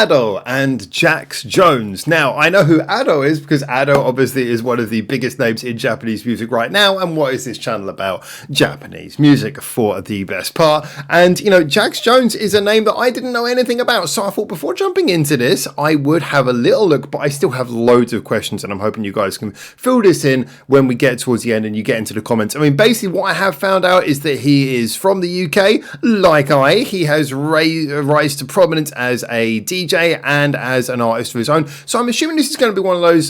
Ado and Jax Jones. Now, I know who Ado is because Ado obviously is one of the biggest names in Japanese music right now. And what is this channel about? Japanese music for the best part. And, you know, Jax Jones is a name that I didn't know anything about. So I thought before jumping into this, I would have a little look, but I still have loads of questions. And I'm hoping you guys can fill this in when we get towards the end and you get into the comments. I mean, basically what I have found out is that he is from the UK, like he has rise to prominence as a DJ and as an artist of his own. So I'm assuming this is going to be one of those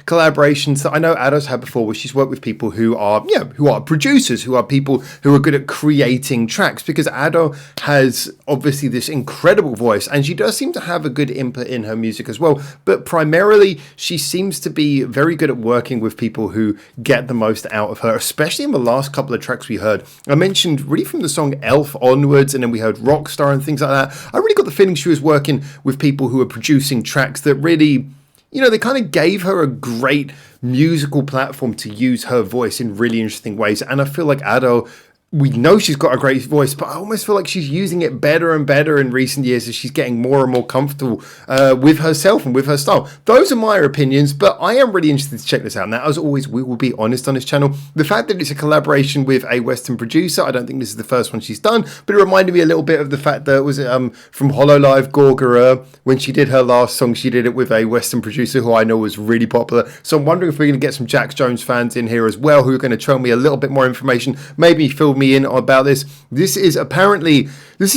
collaborations that I know Ado's had before, where she's worked with people who are, who are producers, who are people who are good at creating tracks, because Ado has obviously this incredible voice and she does seem to have a good input in her music as well. But primarily, she seems to be very good at working with people who get the most out of her, especially in the last couple of tracks we heard. I mentioned really from the song Elf onwards, and then we heard Rockstar and things like that. I really got the feeling she was working with people who were producing tracks that really, they kind of gave her a great musical platform to use her voice in really interesting ways. And I feel like Ado, we know she's got a great voice, but I almost feel like she's using it better and better in recent years as she's getting more and more comfortable with herself and with her style. Those are my opinions, but I am really interested to check this out. Now, as always, we will be honest on this channel. The fact that it's a collaboration with a Western producer, I don't think this is the first one she's done, but it reminded me a little bit of the fact that, was it from Hololive, Gorgora, when she did her last song, she did it with a Western producer who I know was really popular. So I'm wondering if we're going to get some Jax Jones fans in here as well, who are going to tell me a little bit more information, maybe fill me in about this. This is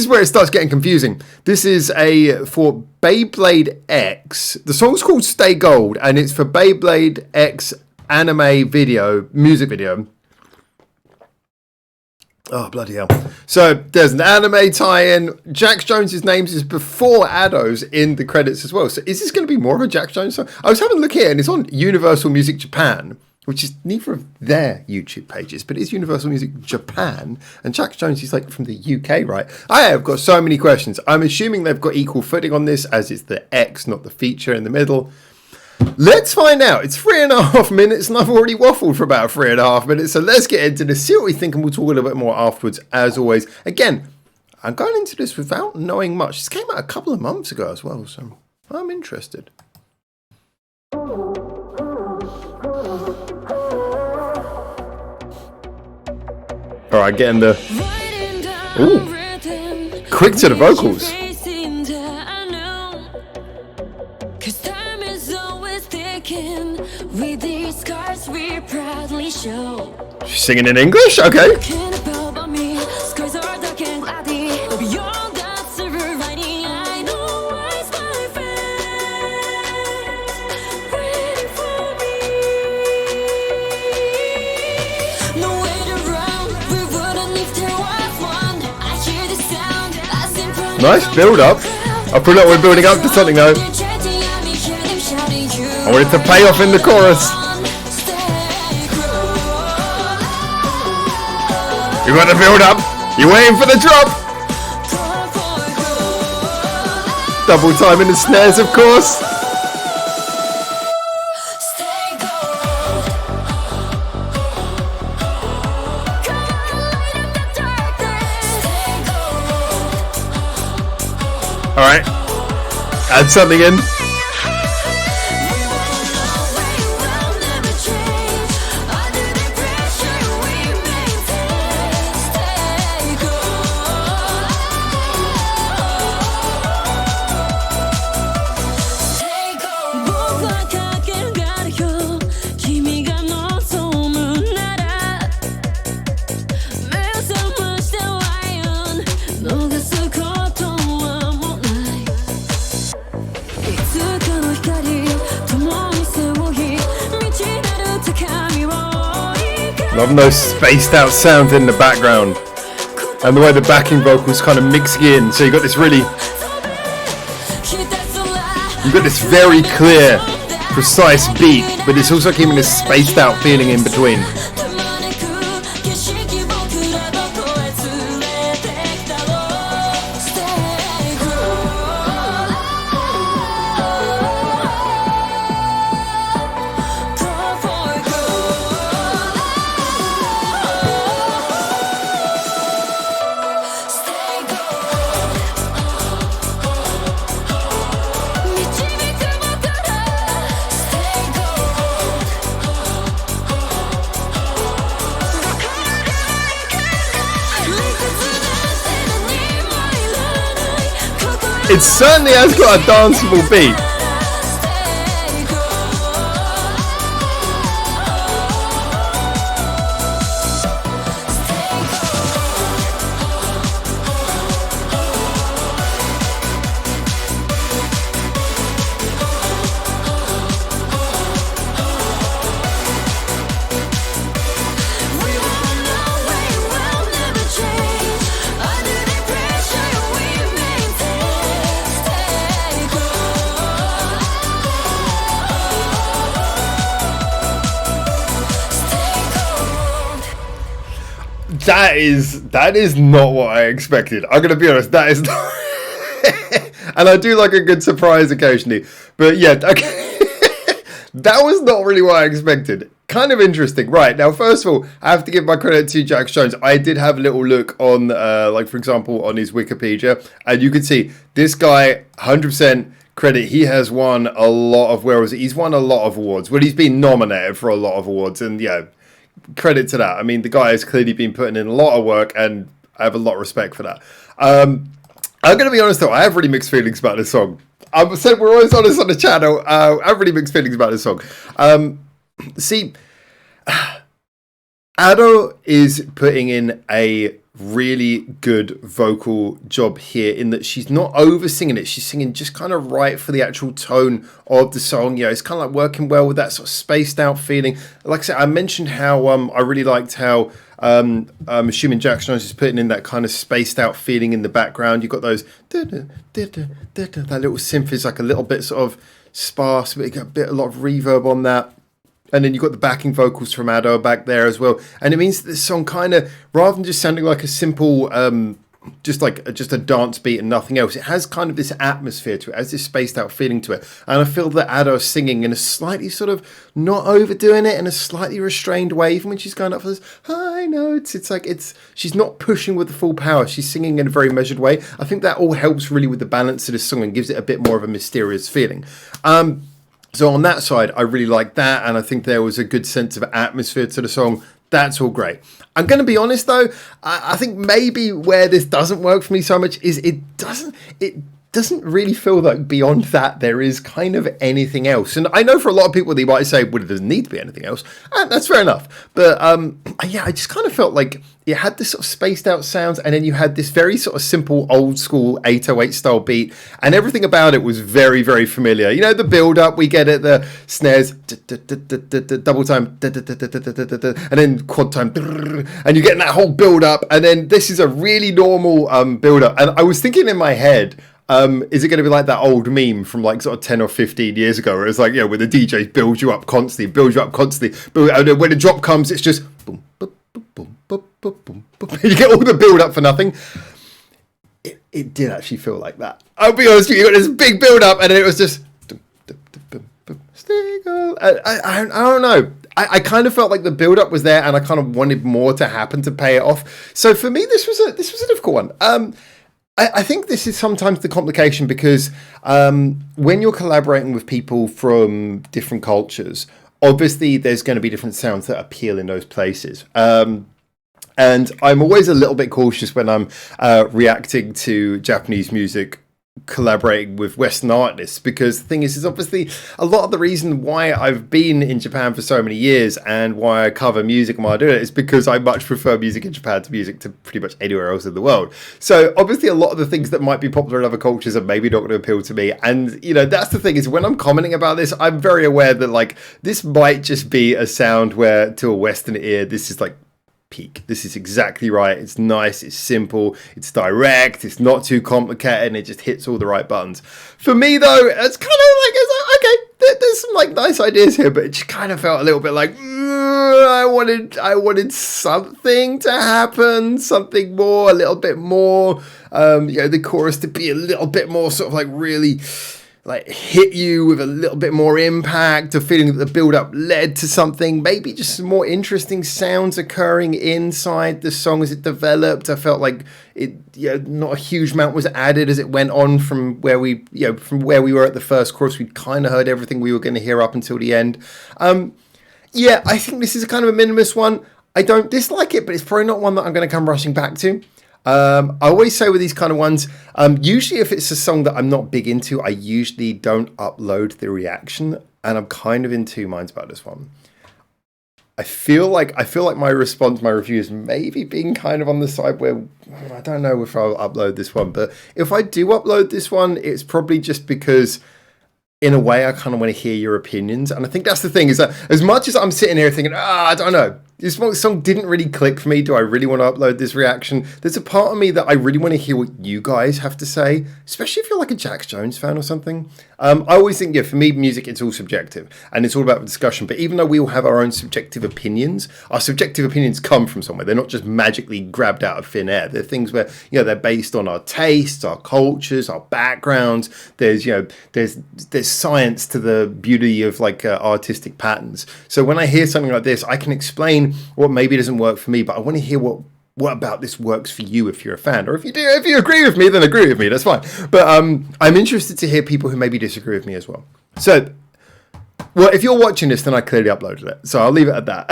where it starts getting confusing. This is for Beyblade X. The song's called Stay Gold and it's for Beyblade X anime music video. Oh, bloody hell. So there's an anime tie-in. Jax Jones's name is before Ado's in the credits as well. So is this going to be more of a Jax Jones song? I was having a look here and it's on Universal Music Japan, which is neither of their YouTube pages, but it's Universal Music Japan, and Jax Jones is like from the UK, right? I have got so many questions. I'm assuming they've got equal footing on this, as it's the X, not the feature in the middle. Let's find out. It's 3.5 minutes, and I've already waffled for about 3.5 minutes, so let's get into this, see what we think, and we'll talk a little bit more afterwards, as always. Again, I'm going into this without knowing much. This came out a couple of months ago as well, so I'm interested. All right, getting the quick to the vocals. She's singing in English? Okay. Nice build up. I feel like we're building up to something though. I want it to pay off in the chorus. You got the build up. You're waiting for the drop. Double time in the snares, of course. All right, add something in. Love no spaced out sound in the background, and the way the backing vocals kind of mixing in. So you got this very clear, precise beat, but it's also keeping this spaced out feeling in between. It certainly has got a danceable beat. That is not what I expected. I'm gonna be honest, that is not. And I do like a good surprise occasionally, but yeah, okay. That was not really what I expected. Kind of interesting, right? Now, first of all, I have to give my credit to Jax Jones. I did have a little look on, like for example, on his Wikipedia, and you can see this guy, 100% credit. He has won a lot of. Where was it? He's won a lot of awards. Well, he's been nominated for a lot of awards, and yeah. Credit to that. I mean, the guy has clearly been putting in a lot of work, and I have a lot of respect for that. I'm going to be honest, though. I have really mixed feelings about this song. I said we're always honest on the channel. I have really mixed feelings about this song. See, Ado is putting in a really good vocal job here in that she's not over singing it. She's singing just kind of right for the actual tone of the song. You know, it's kind of like working well with that sort of spaced out feeling. Like I said, I mentioned how I really liked how I'm assuming Jax Jones is putting in that kind of spaced out feeling in the background. You've got those that little synth is like a little bit sort of sparse, but you got a lot of reverb on that. And then you've got the backing vocals from Ado back there as well. And it means that this song kind of, rather than just sounding like a simple, just a dance beat and nothing else, it has kind of this atmosphere to it, it has this spaced out feeling to it. And I feel that Ado is singing in a slightly sort of not overdoing it in a slightly restrained way, even when she's going up for this high notes. She's not pushing with the full power. She's singing in a very measured way. I think that all helps really with the balance of this song and gives it a bit more of a mysterious feeling. So on that side, I really like that, and I think there was a good sense of atmosphere to the song. That's all great. I'm going to be honest, though. I think maybe where this doesn't work for me so much is it doesn't really feel like beyond that there is kind of anything else. And I know for a lot of people they might say, well, it doesn't need to be anything else. And that's fair enough. But yeah, I just kind of felt like it had this sort of spaced out sounds, and then you had this very sort of simple old school 808 style beat, and everything about it was very, very familiar. You know, the build up, we get it, the snares, double time, and then quad time, and you're getting that whole build up, and then this is a really normal build up. And I was thinking in my head, is it going to be like that old meme from like sort of 10 or 15 years ago where it's like, you know, where the DJ builds you up constantly, and then when the drop comes, it's just boom, boom, boom, boom, boom, boom, boom, boom. You get all the build up for nothing. It did actually feel like that. I'll be honest with you, got this big build up, and then it was just I don't know. I kind of felt like the build up was there, and I kind of wanted more to happen to pay it off. So for me, this was a difficult one. I think this is sometimes the complication because when you're collaborating with people from different cultures, obviously there's going to be different sounds that appeal in those places. And I'm always a little bit cautious when I'm reacting to Japanese music collaborating with Western artists, because the thing is obviously a lot of the reason why I've been in Japan for so many years and why I cover music and why I do it is because I much prefer music in Japan to music to pretty much anywhere else in the world. So obviously a lot of the things that might be popular in other cultures are maybe not going to appeal to me, and you know, that's the thing, is when I'm commenting about this, I'm very aware that like this might just be a sound where to a Western ear this is like peak. This is exactly right. It's nice, it's simple, it's direct, it's not too complicated, and it just hits all the right buttons. For me though, it's kind of like, it's like, okay, there's some like nice ideas here, but it just kind of felt a little bit like I wanted something to happen, something more, a little bit more, you know, the chorus to be a little bit more sort of like really like hit you with a little bit more impact, a feeling that the build-up led to something, maybe just some more interesting sounds occurring inside the song as it developed. I felt like it, you know, not a huge amount was added as it went on from where we were at the first chorus. We kind of heard everything we were going to hear up until the end. Yeah, I think this is a kind of a minimalist one. I don't dislike it, but it's probably not one that I'm going to come rushing back to. I always say with these kind of ones, usually if it's a song that I'm not big into, I usually don't upload the reaction, and I'm kind of in two minds about this one. I feel like my response, my review is maybe being kind of on the side where I don't know if I'll upload this one, but if I do upload this one, it's probably just because in a way I kind of want to hear your opinions. And I think that's the thing, is that as much as I'm sitting here thinking, I don't know, this song didn't really click for me. Do I really want to upload this reaction? There's a part of me that I really want to hear what you guys have to say, especially if you're like a Jax Jones fan or something. I always think, for me, music, it's all subjective and it's all about discussion. But even though we all have our own subjective opinions, our subjective opinions come from somewhere. They're not just magically grabbed out of thin air. They're things where, they're based on our tastes, our cultures, our backgrounds. There's science to the beauty of artistic patterns. So when I hear something like this, I can explain what maybe doesn't work for me, but I want to hear what about this works for you if you're a fan, or if you agree with me, then agree with me, that's fine. But I'm interested to hear people who maybe disagree with me as well. So, if you're watching this, then I clearly uploaded it, so I'll leave it at that.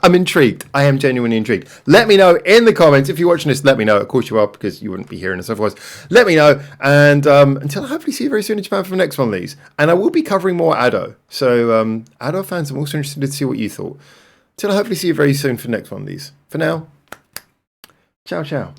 I'm intrigued. I am genuinely intrigued. Let me know in the comments. If you're watching this, let me know. Of course you are, because you wouldn't be hearing this otherwise. Let me know. And until I hopefully see you very soon in Japan for the next one of these. And I will be covering more Ado. So Ado fans, I'm also interested to see what you thought. Till I hopefully see you very soon for the next one of these. For now, ciao, ciao.